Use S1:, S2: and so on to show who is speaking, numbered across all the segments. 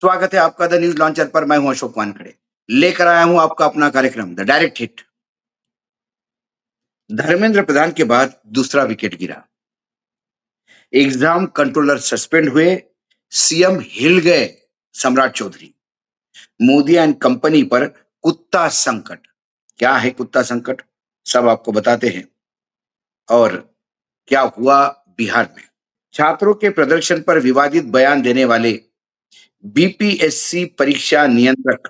S1: स्वागत है आपका द न्यूज लॉन्चर पर। मैं हूं अशोक वानखड़े, लेकर आया हूं आपका अपना कार्यक्रम the direct hit. Dharmendra Pradhan के बाद दूसरा विकेट गिरा, एग्जाम कंट्रोलर सस्पेंड हुए, सीएम हिल गए। सम्राट चौधरी, मोदी एंड कंपनी पर कुत्ता संकट। क्या है कुत्ता संकट, सब आपको बताते हैं। और क्या हुआ बिहार में, छात्रों के प्रदर्शन पर विवादित बयान देने वाले बीपीएससी परीक्षा नियंत्रक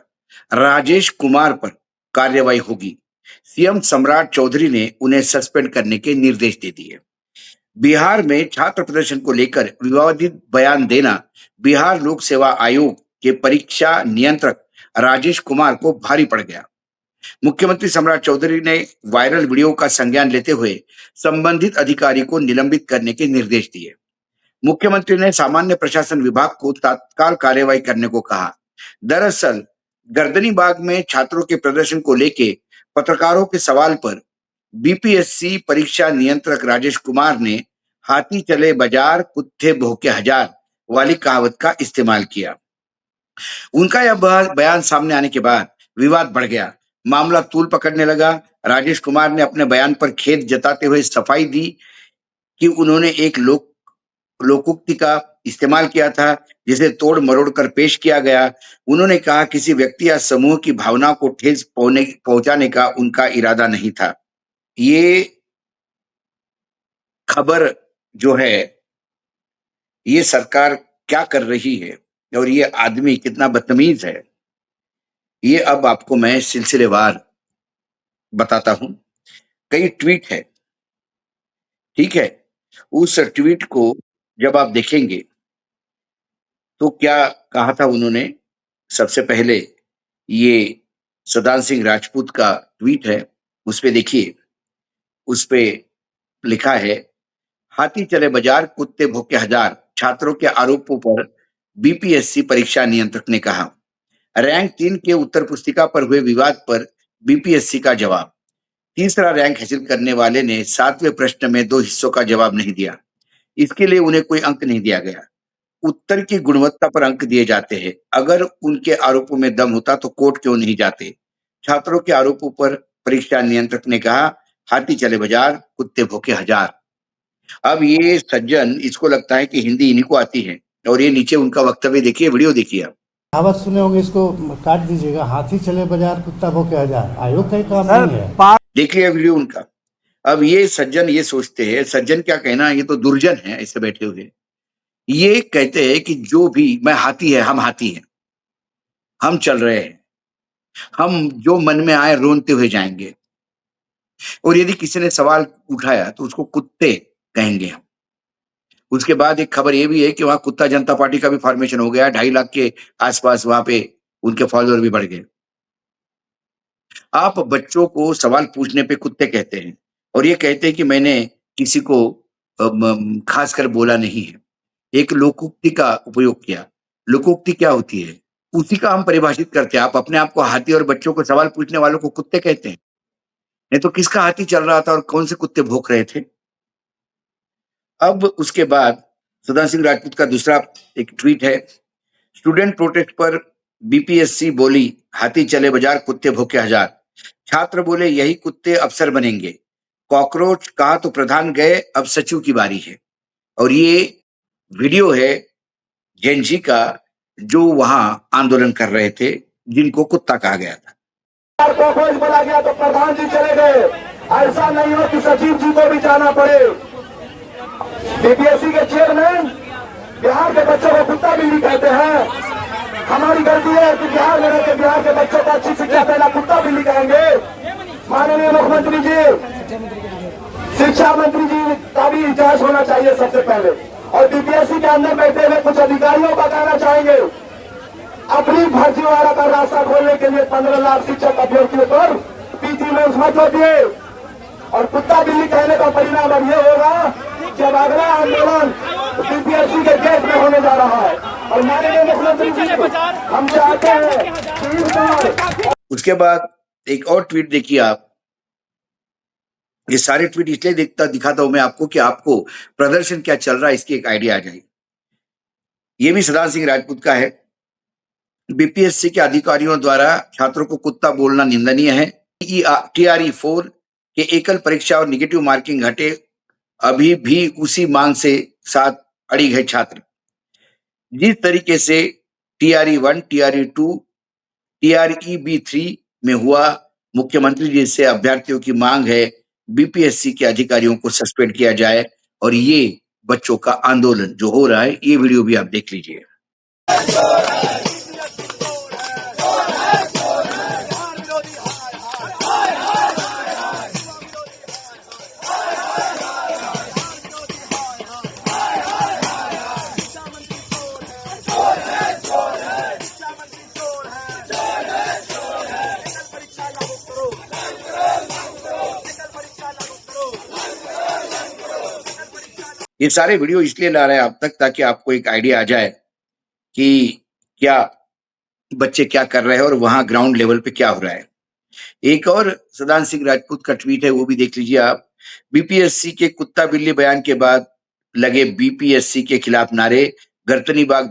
S1: राजेश कुमार पर कार्रवाई होगी। सीएम सम्राट चौधरी ने उन्हें सस्पेंड करने के निर्देश दे दिए। बिहार में छात्र प्रदर्शन को लेकर विवादित बयान देना बिहार लोक सेवा आयोग के परीक्षा नियंत्रक राजेश कुमार को भारी पड़ गया। मुख्यमंत्री सम्राट चौधरी ने वायरल वीडियो का संज्ञान लेते हुए संबंधित अधिकारी को निलंबित करने के निर्देश दिए। मुख्यमंत्री ने सामान्य प्रशासन विभाग को तत्काल कार्रवाई करने को कहा। दरअसल गर्दनीबाग में छात्रों के प्रदर्शन को लेकर पत्रकारों के सवाल पर बीपीएससी परीक्षा नियंत्रक राजेश कुमार ने हाथी चले बाजार कुत्ते भौंके हजार वाली कहावत का इस्तेमाल किया। उनका यह बयान सामने आने के बाद विवाद बढ़ गया, मामला तूल पकड़ने लगा। राजेश कुमार ने अपने बयान पर खेद जताते हुए सफाई दी कि उन्होंने एक लोकोक्ति का इस्तेमाल किया था, जिसे तोड़ मरोड़ कर पेश किया गया। उन्होंने कहा किसी व्यक्ति या समूह की भावना को ठेस पहुंचाने का उनका इरादा नहीं था। ये खबर जो है, ये सरकार क्या कर रही है और ये आदमी कितना बदतमीज है, ये अब आपको मैं सिलसिलेवार बताता हूं। कई ट्वीट है, ठीक है। उस ट्वीट को जब आप देखेंगे तो क्या कहा था उन्होंने। सबसे पहले ये सदान सिंह राजपूत का ट्वीट है, उस पे देखिए। उस पे लिखा है, हाथी चले बाजार कुत्ते भौंके हजार, छात्रों के आरोपों पर बीपीएससी परीक्षा नियंत्रक ने कहा। रैंक 3 के उत्तर पुस्तिका पर हुए विवाद पर बीपीएससी का जवाब। तीसरा रैंक हासिल करने वाले ने 7वें प्रश्न में 2 हिस्सों का जवाब नहीं दिया, इसके लिए उन्हें कोई अंक नहीं दिया गया। उत्तर की गुणवत्ता पर अंक दिए जाते हैं। अगर उनके आरोपों में दम होता तो कोर्ट क्यों नहीं जाते। छात्रों के आरोपों पर परीक्षा नियंत्रक ने कहा, हाथी चले बाजार कुत्ते भौंके हजार। अब ये सज्जन, इसको लगता है कि हिंदी इन्हीं को आती है, और ये नीचे उनका वक्तव्य देखिए, वीडियो देखिए आप।
S2: कहावत सुने होंगे, इसको काट दीजिएगा, हाथी चले बाजार कुत्ता भौंके हजार। आयोग का ही काम नहीं है।
S1: देख लिया वीडियो उनका। अब ये सज्जन ये सोचते हैं, सज्जन क्या कहना, ये तो दुर्जन है ऐसे बैठे हुए। ये कहते हैं कि जो भी मैं हाथी है, हम हाथी हैं, हम चल रहे हैं, हम जो मन में आए रोनते हुए जाएंगे, और यदि किसी ने सवाल उठाया तो उसको कुत्ते कहेंगे हम। उसके बाद एक खबर ये भी है कि वहां कुत्ता जनता पार्टी का भी फॉर्मेशन हो गया, 2.5 लाख के आसपास वहां पे उनके फॉलोअर भी बढ़ गए। आप बच्चों को सवाल पूछने पे कुत्ते कहते हैं, और ये कहते हैं कि मैंने किसी को खासकर बोला नहीं है। एक लोकोक्ति का उपयोग किया। लोकोक्ति क्या होती है, उसी का हम परिभाषित करते हैं। आप अपने आप को हाथी और बच्चों को सवाल पूछने वालों को कुत्ते कहते हैं। नहीं तो किसका हाथी चल रहा था और कौन से कुत्ते भौंक रहे थे। अब उसके बाद सदा सिंह राजपूत का दूसरा एक ट्वीट है, स्टूडेंट प्रोटेस्ट पर बीपीएससी बोली, हाथी चले बाजार कुत्ते भौंके हजार। छात्र बोले यही कुत्ते अफसर बनेंगे। कॉकरोच कहा तो प्रधान गए, अब सचिव की बारी है। और ये वीडियो है जेनजी का, जो वहां आंदोलन कर रहे थे, जिनको कुत्ता कहा गया था।
S3: कॉकरोच बोला गया तो प्रधान जी चले गए। ऐसा नहीं हो कि सचिव जी को भी जाना पड़े। बीपीएससी के चेयरमैन बिहार के बच्चों को कुत्ता बिल्ली कहते हैं। हमारी गलती है कि बिहार में रहते बिहार के बच्चों को अच्छी शिक्षा देना कुत्ता बिल्ली कहेंगे। माननीय मुख्यमंत्री जी, शिक्षा मंत्री जी का भी जांच होना चाहिए सबसे पहले। और बीपीएससी के अंदर बैठे हुए कुछ अधिकारियों का कहना चाहेंगे, अपनी फर्जीवाड़ा का रास्ता खोलने के लिए 15 लाख शिक्षक अभ्यर्थियों पर पीटी में मत होती, और कुत्ता बिल्ली कहने का परिणाम अब यह होगा जब अगला आंदोलन बीपीएससी के गेट में होने जा रहा है। और माननीय मुख्यमंत्री जी, हम चाहते हैं कि इस बार।
S1: उसके बाद एक और ट्वीट देखिए आप। ये सारे ट्वीट इसलिए दिखाता हूं मैं आपको कि आपको प्रदर्शन क्या चल रहा है इसकी एक आइडिया आ जाए। ये भी सदा सिंह राजपूत का है। बीपीएससी के अधिकारियों द्वारा छात्रों को कुत्ता बोलना निंदनीय है। टीआरई 4 के एकल परीक्षा और निगेटिव मार्किंग घटे, अभी भी उसी मांग से साथ अड़िग है छात्र। जिस तरीके से टीआरई 1, टीआरई 2, टीआरई 3 में हुआ, मुख्यमंत्री जी से अभ्यर्थियों की मांग है बीपीएससी के अधिकारियों को सस्पेंड किया जाए और ये बच्चों का आंदोलन जो हो रहा है, ये वीडियो भी आप देख लीजिए। ये सारे वीडियो इसलिए ला रहे हैं आप तक ताकि आपको एक आइडिया आ जाए कि क्या बच्चे क्या कर रहे हैं और वहां ग्राउंड लेवल पे क्या हो रहा है। एक और सदान सिंह राजपूत का ट्वीट है, वो भी देख लीजिए आप। बीपीएससी के कुत्ता बिल्ली बयान के बाद लगे बीपीएससी के खिलाफ नारे, गर्दनीबाग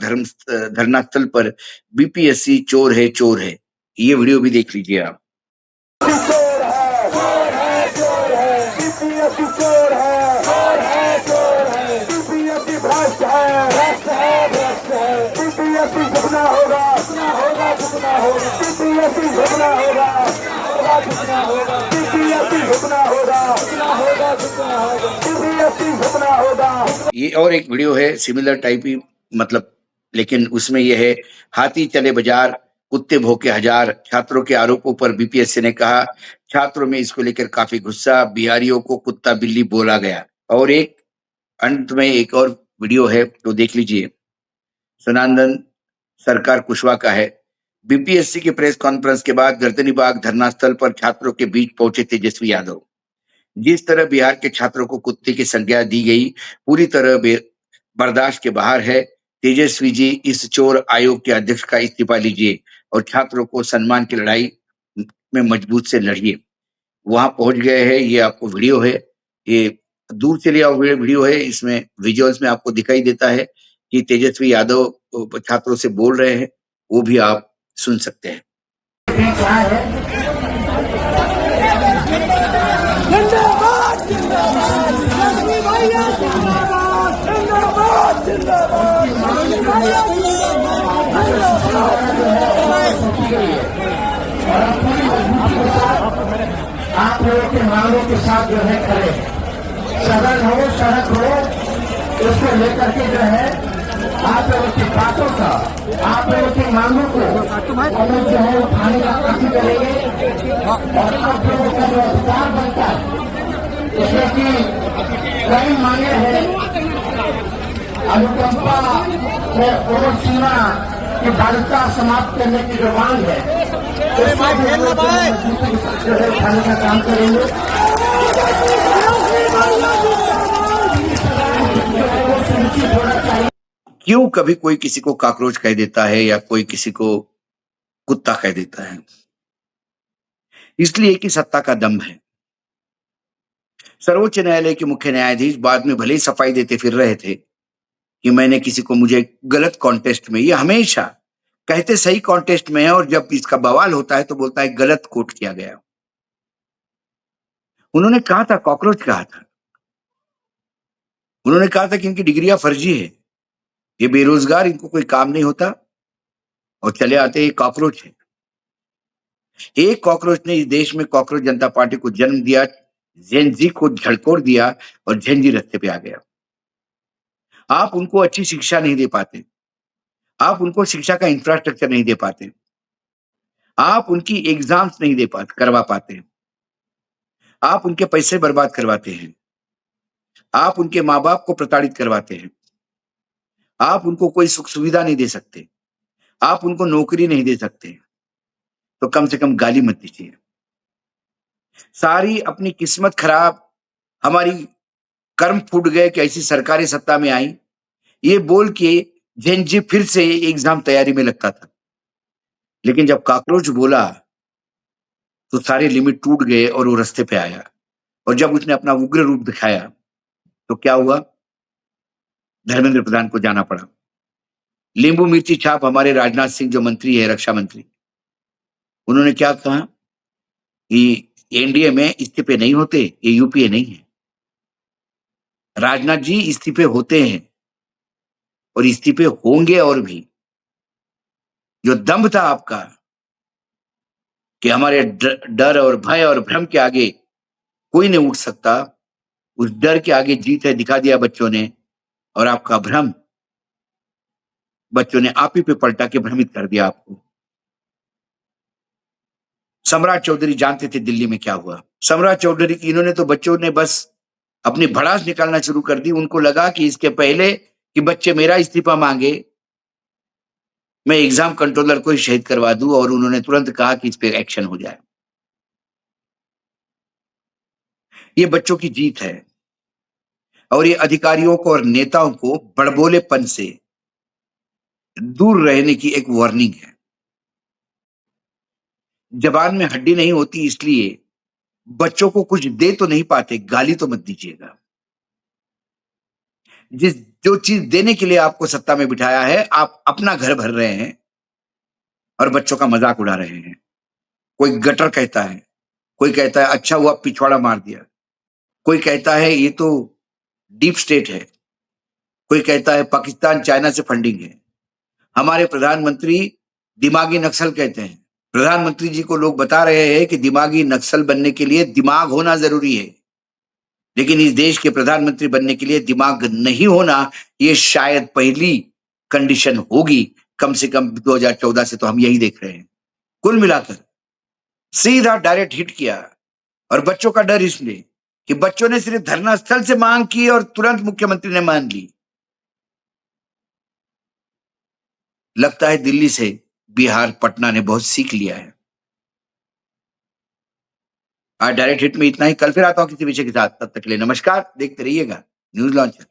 S1: धरना स्थल पर बीपीएससी चोर है चोर है। ये वीडियो भी देख लीजिए आप। ये और एक वीडियो है सिमिलर टाइप ही, मतलब, लेकिन उसमें ये है, हाथी चले बाजार कुत्ते भौंके हजार, छात्रों के आरोपों पर बीपीएससी ने कहा छात्रों में इसको लेकर काफी गुस्सा, बिहारियों को कुत्ता बिल्ली बोला गया। और एक अंत में एक और वीडियो है तो देख लीजिए, सनातन सरकार कुशवाहा का है। बीपीएससी के प्रेस कॉन्फ्रेंस के बाद गर्दनीबाग धरना स्थल पर छात्रों के बीच पहुंचे तेजस्वी यादव। जिस तरह बिहार के छात्रों को कुत्ते की संज्ञा दी गई, पूरी तरह बर्दाश्त के बाहर है। तेजस्वी जी, इस चोर आयोग के अध्यक्ष का इस्तीफा लीजिए और छात्रों को सम्मान की लड़ाई में मजबूत से लड़िए। वहां पहुंच गए हैं, ये आपको वीडियो है, ये दूर से लिया हुआ वीडियो है, इसमें विजुअल्स में आपको दिखाई देता है कि तेजस्वी यादव छात्रों से बोल रहे हैं, वो भी आप सुन सकते हैं।
S3: आप लोगों के मांगों के साथ जो है खड़े, सदन हो सड़क हो, उसको लेकर के जो है आप लोगों की बातों का, आप लोगों की मांगों को हम लोग जो है उठाने का काम करेंगे और आप लोगों का जो अधिकार बनता है, इसमें कि कई मांगे हैं, अनुकंपा में और सीमा की बाध्यता समाप्त करने की जो मांग है, जो है उठाने का काम करेंगे।
S1: क्यों कभी कोई किसी को कॉकरोच कह देता है या कोई किसी को कुत्ता कह देता है? इसलिए कि सत्ता का दम है। सर्वोच्च न्यायालय के मुख्य न्यायाधीश बाद में भले ही सफाई देते फिर रहे थे कि मैंने किसी को, मुझे गलत कॉन्टेस्ट में, ये हमेशा कहते सही कॉन्टेस्ट में है और जब इसका बवाल होता है तो बोलता है गलत कोट किया गया। उन्होंने कहा था, कॉकरोच कहा था, उन्होंने कहा था कि इनकी डिग्रियां फर्जी है, ये बेरोजगार, इनको कोई काम नहीं होता और चले आते हैं, कॉकरोच है। एक कॉकरोच ने इस देश में कॉकरोच जनता पार्टी को जन्म दिया, जेनजी को झड़कोड़ दिया और झेंजी रास्ते पे आ गया। आप उनको अच्छी शिक्षा नहीं दे पाते, आप उनको शिक्षा का इंफ्रास्ट्रक्चर नहीं दे पाते, आप उनकी एग्जाम्स नहीं दे पाते, करवा पाते, आप उनके पैसे बर्बाद करवाते हैं, आप उनके माँ बाप को प्रताड़ित करवाते हैं, आप उनको कोई सुख सुविधा नहीं दे सकते, आप उनको नौकरी नहीं दे सकते, तो कम से कम गाली मत दीजिए। सारी अपनी किस्मत खराब, हमारी कर्म फूट गए कि ऐसी सरकारी सत्ता में आई, ये बोल के झेंझी फिर से एग्जाम तैयारी में लगता था। लेकिन जब कॉकरोच बोला तो सारे लिमिट टूट गए और वो रास्ते पे आया। और जब उसने अपना उग्र रूप दिखाया तो क्या हुआ? धर्मेंद्र प्रधान को जाना पड़ा। नींबू मिर्ची छाप हमारे राजनाथ सिंह जो मंत्री है, रक्षा मंत्री, उन्होंने क्या कहा कि एनडीए में इस्तीफे नहीं होते, ये यूपीए नहीं है। राजनाथ जी इस्तीफे होते हैं और इस्तीफे होंगे और भी। जो दम्भ था आपका कि हमारे डर और भय और भ्रम के आगे कोई नहीं उठ सकता, उस डर के आगे जीत है दिखा दिया बच्चों ने, और आपका भ्रम बच्चों ने आप ही पे पलटा के भ्रमित कर दिया आपको। सम्राट चौधरी जानते थे दिल्ली में क्या हुआ। सम्राट चौधरी इन्होंने तो बच्चों ने बस अपनी भड़ास निकालना शुरू कर दी। उनको लगा कि इसके पहले कि बच्चे मेरा इस्तीफा मांगे, मैं एग्जाम कंट्रोलर को ही शहीद करवा दूं, और उन्होंने तुरंत कहा कि इस पे एक्शन हो जाए। ये बच्चों की जीत है और ये अधिकारियों को और नेताओं को बड़बोलेपन से दूर रहने की एक वार्निंग है। जबान में हड्डी नहीं होती, इसलिए बच्चों को कुछ दे तो नहीं पाते, गाली तो मत दीजिएगा। जो चीज देने के लिए आपको सत्ता में बिठाया है, आप अपना घर भर रहे हैं और बच्चों का मजाक उड़ा रहे हैं। कोई गटर कहता है, कोई कहता है अच्छा हुआ पिछवाड़ा मार दिया, कोई कहता है ये तो डीप स्टेट है, कोई कहता है पाकिस्तान चाइना से फंडिंग है। हमारे प्रधानमंत्री दिमागी नक्सल कहते हैं। प्रधानमंत्री जी को लोग बता रहे हैं कि दिमागी नक्सल बनने के लिए दिमाग होना जरूरी है, लेकिन इस देश के प्रधानमंत्री बनने के लिए दिमाग नहीं होना ये शायद पहली कंडीशन होगी। कम से कम 2014 से तो हम यही देख रहे हैं। कुल मिलाकर सीधा डायरेक्ट हिट किया, और बच्चों का डर इसलिए कि बच्चों ने सिर्फ धरना स्थल से मांग की और तुरंत मुख्यमंत्री ने मान ली। लगता है दिल्ली से बिहार पटना ने बहुत सीख लिया है। आज डायरेक्ट हिट में इतना ही। कल फिर आता हूं किसी विषय के साथ। तब तक के लिए नमस्कार। देखते रहिएगा न्यूज लॉन्चर।